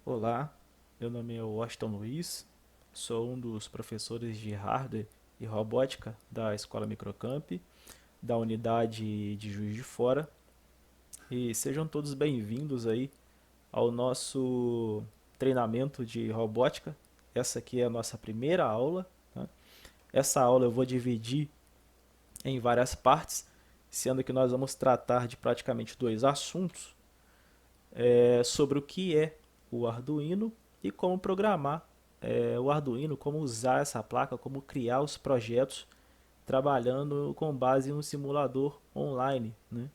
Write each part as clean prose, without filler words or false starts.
Olá, meu nome é Washington Luiz, sou um dos professores de hardware e robótica da Escola Microcamp, da unidade de Juiz de Fora, e sejam todos bem-vindos aí ao nosso treinamento de robótica. Essa aqui é a nossa primeira aula, tá? Essa aula eu vou dividir em várias partes, sendo que nós vamos tratar de praticamente dois assuntos, sobre o que é o Arduino e como programar o Arduino, como usar essa placa, como criar os projetos trabalhando com base em um simulador online, né?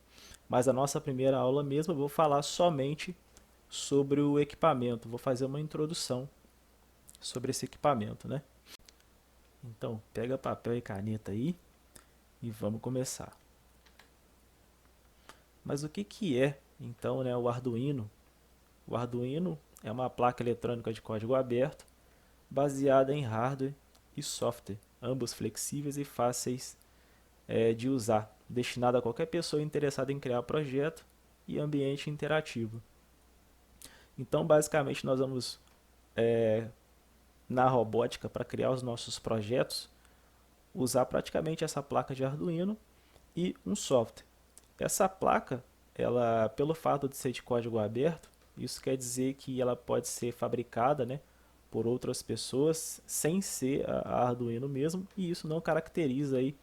Mas a nossa primeira aula mesmo eu vou falar somente sobre o equipamento, vou fazer uma introdução sobre esse equipamento, né? Então, pega papel e caneta aí e vamos começar. Mas o que é então, né, o Arduino? O Arduino é uma placa eletrônica de código aberto baseada em hardware e software, ambos flexíveis e fáceis de usar, destinada a qualquer pessoa interessada em criar projeto e ambiente interativo. Então, basicamente, nós vamos na robótica para criar os nossos projetos usar praticamente essa placa de Arduino e um software. Essa placa, ela, pelo fato de ser de código aberto, isso quer dizer que ela pode ser fabricada, né, por outras pessoas sem ser a Arduino mesmo, e isso não caracteriza aí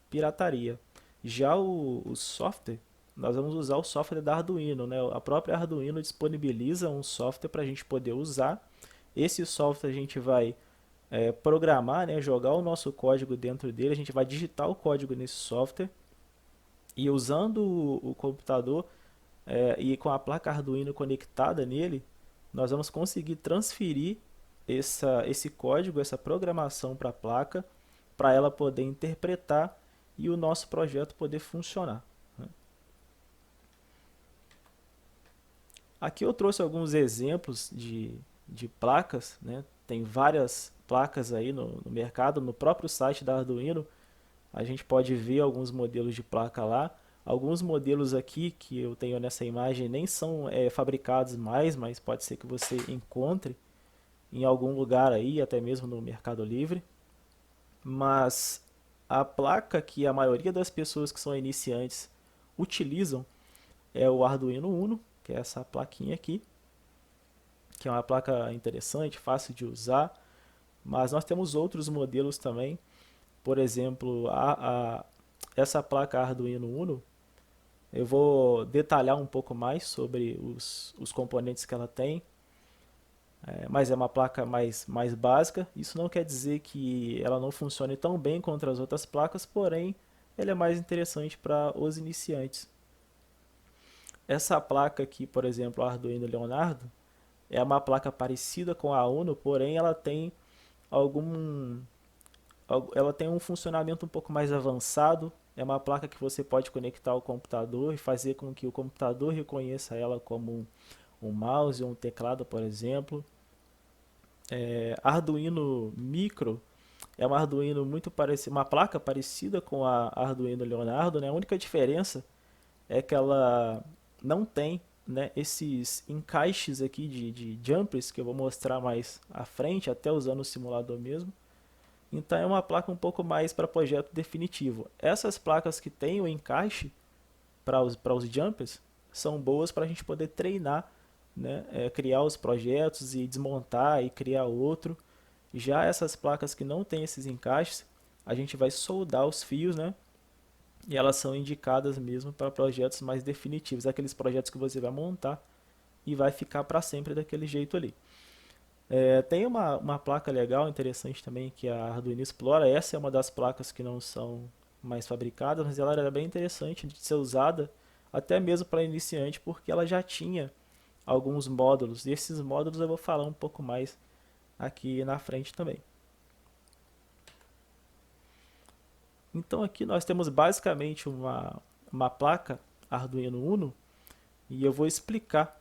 pirataria. Já o software, nós vamos usar o software da Arduino, né? A própria Arduino disponibiliza um software para a gente poder usar. Esse software a gente vai programar, né? Jogar o nosso código dentro dele, a gente vai digitar o código nesse software e usando o computador e com a placa Arduino conectada nele, nós vamos conseguir transferir esse código, essa programação para a placa, para ela poder interpretar e o nosso projeto poder funcionar, né? Aqui eu trouxe alguns exemplos de placas, né? Tem várias placas aí no mercado, no próprio site da Arduino, a gente pode ver alguns modelos de placa lá. Alguns modelos aqui que eu tenho nessa imagem nem são fabricados mais, mas pode ser que você encontre em algum lugar aí, até mesmo no Mercado Livre. Mas a placa que a maioria das pessoas que são iniciantes utilizam é o Arduino Uno, que é essa plaquinha aqui, que é uma placa interessante, fácil de usar. Mas nós temos outros modelos também. Por exemplo, essa placa Arduino Uno, eu vou detalhar um pouco mais sobre os componentes que ela tem, mas é uma placa mais básica. Isso não quer dizer que ela não funcione tão bem contra as outras placas, porém, ela é mais interessante para os iniciantes. Essa placa aqui, por exemplo, a Arduino Leonardo, é uma placa parecida com a Uno, porém algum ela tem um funcionamento um pouco mais avançado. É uma placa que você pode conectar ao computador e fazer com que o computador reconheça ela como um mouse ou um teclado, por exemplo. Arduino Micro é uma Arduino muito parecida, uma placa parecida com a Arduino Leonardo, né? A única diferença é que ela não tem, né, esses encaixes aqui de jumpers que eu vou mostrar mais à frente, até usando o simulador mesmo. Então é uma placa um pouco mais para projeto definitivo. Essas placas que têm o encaixe para os jumpers são boas para a gente poder treinar, né? Criar os projetos e desmontar e criar outro. Já essas placas que não têm esses encaixes, a gente vai soldar os fios, né? E elas são indicadas mesmo para projetos mais definitivos, aqueles projetos que você vai montar e vai ficar para sempre daquele jeito ali. Tem uma placa legal, interessante também, que é a Arduino Explora. Essa é uma das placas que não são mais fabricadas, mas ela era bem interessante de ser usada até mesmo para iniciante, porque ela já tinha alguns módulos. E esses módulos eu vou falar um pouco mais aqui na frente também. Então aqui nós temos basicamente uma placa Arduino Uno e eu vou explicar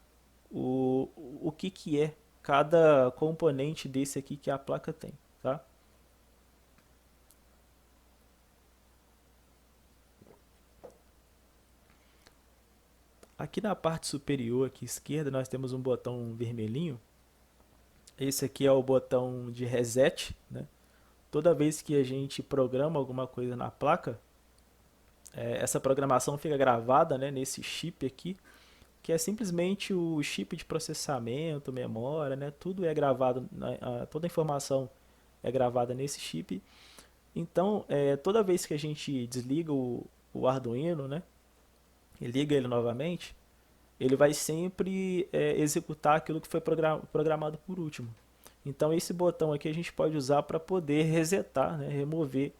o que é cada componente desse aqui que a placa tem, tá? Aqui na parte superior, aqui esquerda, nós temos um botão vermelhinho. Esse aqui é o botão de reset, né? Toda vez que a gente programa alguma coisa na placa, essa programação fica gravada, né, nesse chip aqui, que é simplesmente o chip de processamento, memória, né? Tudo é gravado, toda a informação é gravada nesse chip. Então, toda vez que a gente desliga o Arduino, né, e liga ele novamente, ele vai sempre executar aquilo que foi programado por último. Então, esse botão aqui a gente pode usar para poder resetar, né, remover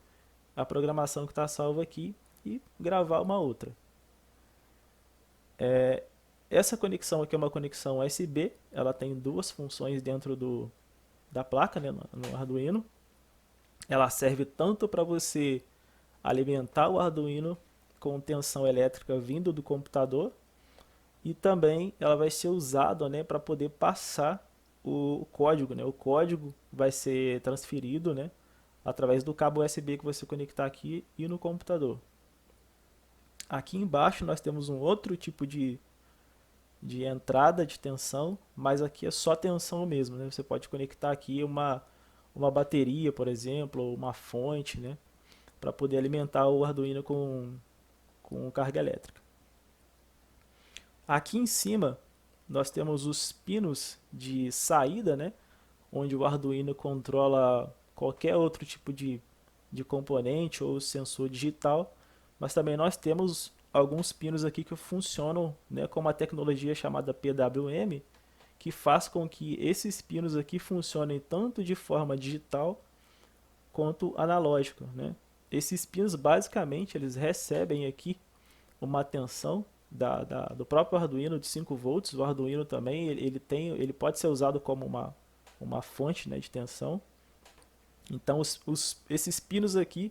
a programação que está salva aqui e gravar uma outra. Essa conexão aqui é uma conexão USB, ela tem duas funções dentro da placa, né, no Arduino. Ela serve tanto para você alimentar o Arduino com tensão elétrica vindo do computador, e também ela vai ser usada, né, para poder passar o código, né? O código vai ser transferido, né, através do cabo USB que você conectar aqui e no computador. Aqui embaixo nós temos um outro tipo de entrada de tensão, mas aqui é só tensão mesmo, né? Você pode conectar aqui uma bateria, por exemplo, ou uma fonte, né, para poder alimentar o Arduino com carga elétrica. Aqui em cima nós temos os pinos de saída, né, onde o Arduino controla qualquer outro tipo de componente ou sensor digital, mas também nós temos alguns pinos aqui que funcionam, né, com uma tecnologia chamada PWM, que faz com que esses pinos aqui funcionem tanto de forma digital quanto analógica, né? Esses pinos basicamente eles recebem aqui uma tensão do próprio Arduino de 5 volts. O Arduino também ele pode ser usado como uma fonte, né, de tensão. Então esses pinos aqui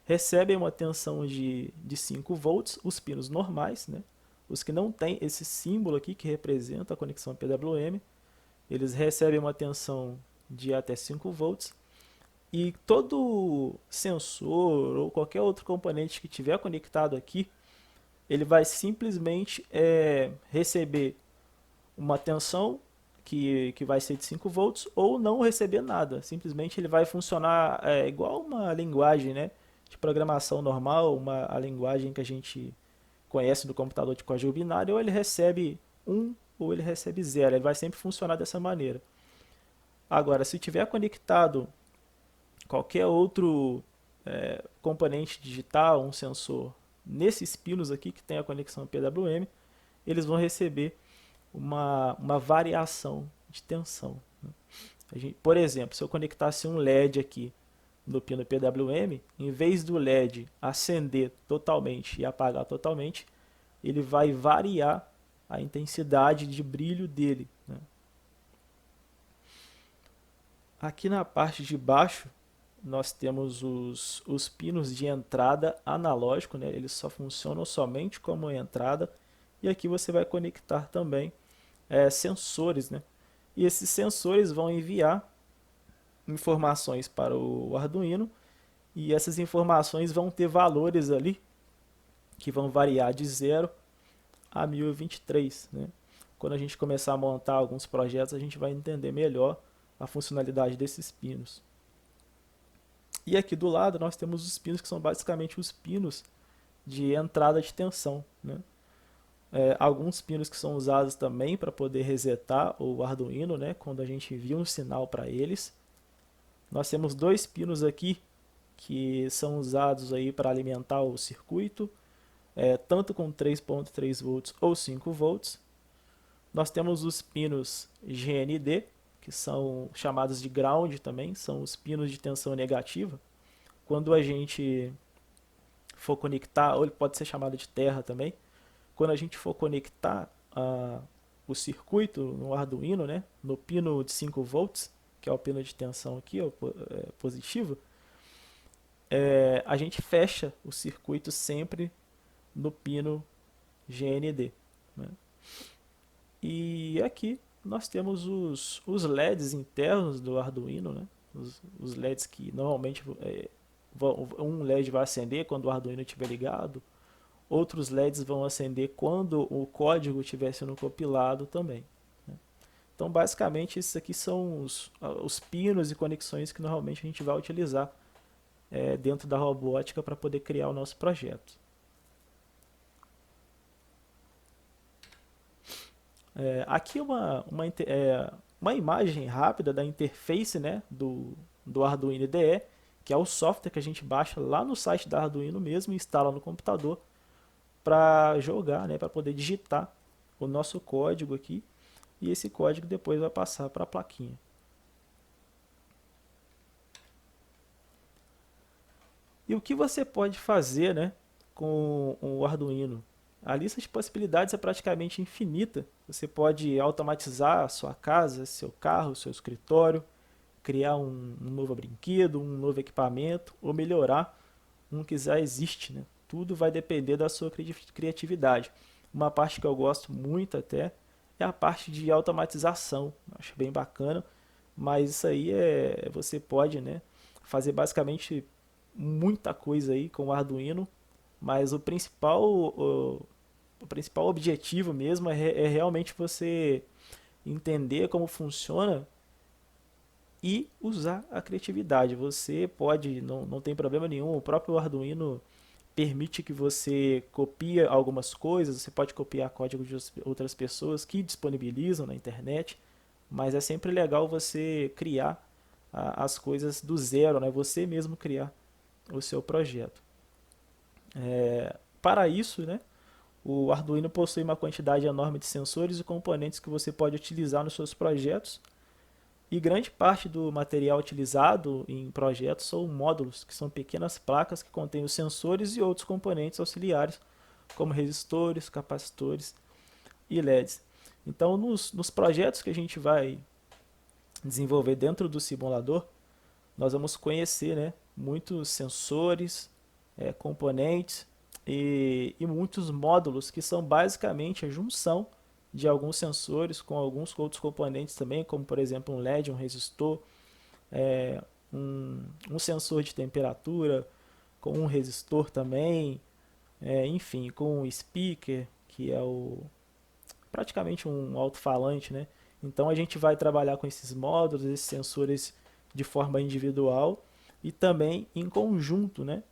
recebem uma tensão de 5 volts, os pinos normais, né? Os que não têm esse símbolo aqui que representa a conexão PWM, eles recebem uma tensão de até 5 volts. E todo sensor ou qualquer outro componente que tiver conectado aqui, ele vai simplesmente receber uma tensão que vai ser de 5 volts ou não receber nada. Simplesmente ele vai funcionar igual uma linguagem, né, de programação normal, a linguagem que a gente conhece do computador de código binário, ou ele recebe 1 ou ele recebe 0. Ele vai sempre funcionar dessa maneira. Agora, se tiver conectado qualquer outro componente digital, um sensor, nesses pinos aqui que tem a conexão PWM, eles vão receber uma variação de tensão, né? Por exemplo, se eu conectasse um LED aqui no pino PWM, em vez do LED acender totalmente e apagar totalmente, ele vai variar a intensidade de brilho dele, né? Aqui na parte de baixo nós temos os pinos de entrada analógico, né? Eles só funcionam somente como entrada, e aqui você vai conectar também sensores, né? E esses sensores vão enviar informações para o Arduino, e essas informações vão ter valores ali que vão variar de 0 a 1023, né? Quando a gente começar a montar alguns projetos, a gente vai entender melhor a funcionalidade desses pinos. E aqui do lado nós temos os pinos que são basicamente os pinos de entrada de tensão, né? Alguns pinos que são usados também para poder resetar o Arduino, né, quando a gente envia um sinal para eles. Nós temos dois pinos aqui que são usados aí para alimentar o circuito, tanto com 3.3 volts ou 5 volts. Nós temos os pinos GND, que são chamados de ground também, são os pinos de tensão negativa. Quando a gente for conectar, ou ele pode ser chamado de terra também, quando a gente for conectar o circuito no Arduino, né, no pino de 5 volts, que é o pino de tensão aqui, positivo, a gente fecha o circuito sempre no pino GND, né? E aqui nós temos os LEDs internos do Arduino, né? Os LEDs que normalmente um LED vai acender quando o Arduino estiver ligado, outros LEDs vão acender quando o código estiver sendo compilado também, né? Então, basicamente, esses aqui são os pinos e conexões que normalmente a gente vai utilizar dentro da robótica para poder criar o nosso projeto. Aqui uma imagem rápida da interface, né, do Arduino IDE, que é o software que a gente baixa lá no site da Arduino mesmo e instala no computador para jogar, né, para poder digitar o nosso código aqui, e esse código depois vai passar para a plaquinha. E o que você pode fazer, né, com o Arduino? A lista de possibilidades é praticamente infinita. Você pode automatizar a sua casa, seu carro, seu escritório, criar um novo brinquedo, um novo equipamento ou melhorar um que já existe, né? Tudo vai depender da sua criatividade. Uma parte que eu gosto muito até é a parte de automatização. Acho bem bacana, mas isso aí você pode, né, fazer basicamente muita coisa aí com o Arduino, mas o principal objetivo mesmo é realmente você entender como funciona e usar a criatividade. Você pode, não tem problema nenhum, o próprio Arduino permite que você copie algumas coisas, você pode copiar código de outras pessoas que disponibilizam na internet, mas é sempre legal você criar as coisas do zero, né? Você mesmo criar o seu projeto. Para isso, né, o Arduino possui uma quantidade enorme de sensores e componentes que você pode utilizar nos seus projetos, e grande parte do material utilizado em projetos são módulos, que são pequenas placas que contêm os sensores e outros componentes auxiliares, como resistores, capacitores e LEDs. Então, nos projetos que a gente vai desenvolver dentro do simulador, nós vamos conhecer, né, muitos sensores, componentes e muitos módulos que são basicamente a junção de alguns sensores com alguns outros componentes também, como por exemplo um LED, um resistor, um sensor de temperatura, com um resistor também, enfim, com um speaker, que é praticamente um alto-falante, né? Então a gente vai trabalhar com esses módulos, esses sensores de forma individual e também em conjunto, né?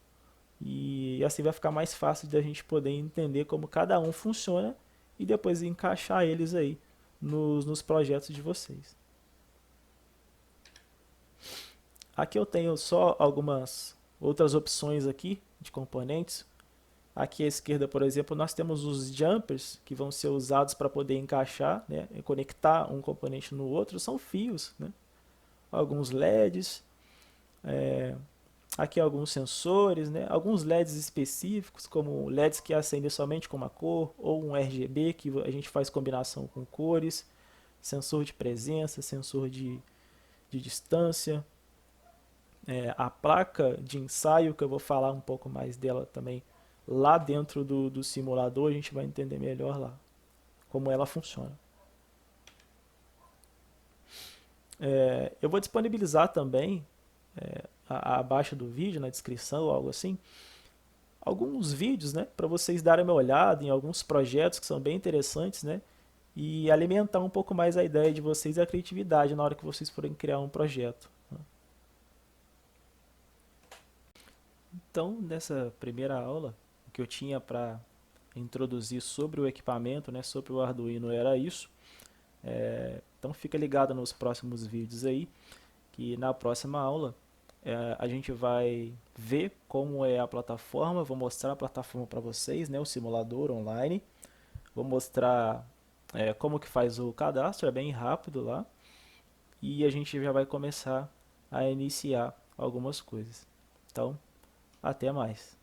E assim vai ficar mais fácil de a gente poder entender como cada um funciona e depois encaixar eles aí nos projetos de vocês. Aqui eu tenho só algumas outras opções aqui de componentes. Aqui à esquerda, por exemplo, nós temos os jumpers que vão ser usados para poder encaixar, né, e conectar um componente no outro. São fios, né? Alguns LEDs, aqui alguns sensores, né? Alguns LEDs específicos, como LEDs que acendem somente com uma cor, ou um RGB que a gente faz combinação com cores, sensor de presença, sensor de distância, a placa de ensaio, que eu vou falar um pouco mais dela também lá dentro do simulador, a gente vai entender melhor lá como ela funciona. Eu vou disponibilizar também abaixo do vídeo, na descrição ou algo assim, alguns vídeos, né, para vocês darem uma olhada em alguns projetos que são bem interessantes, né, e alimentar um pouco mais a ideia de vocês e a criatividade na hora que vocês forem criar um projeto. Então, nessa primeira aula, o que eu tinha para introduzir sobre o equipamento, né, sobre o Arduino era isso. Então fica ligado nos próximos vídeos aí, que na próxima aula a gente vai ver como é a plataforma, vou mostrar a plataforma para vocês, né, o simulador online, vou mostrar como que faz o cadastro, é bem rápido lá, e a gente já vai começar a iniciar algumas coisas. Então, até mais.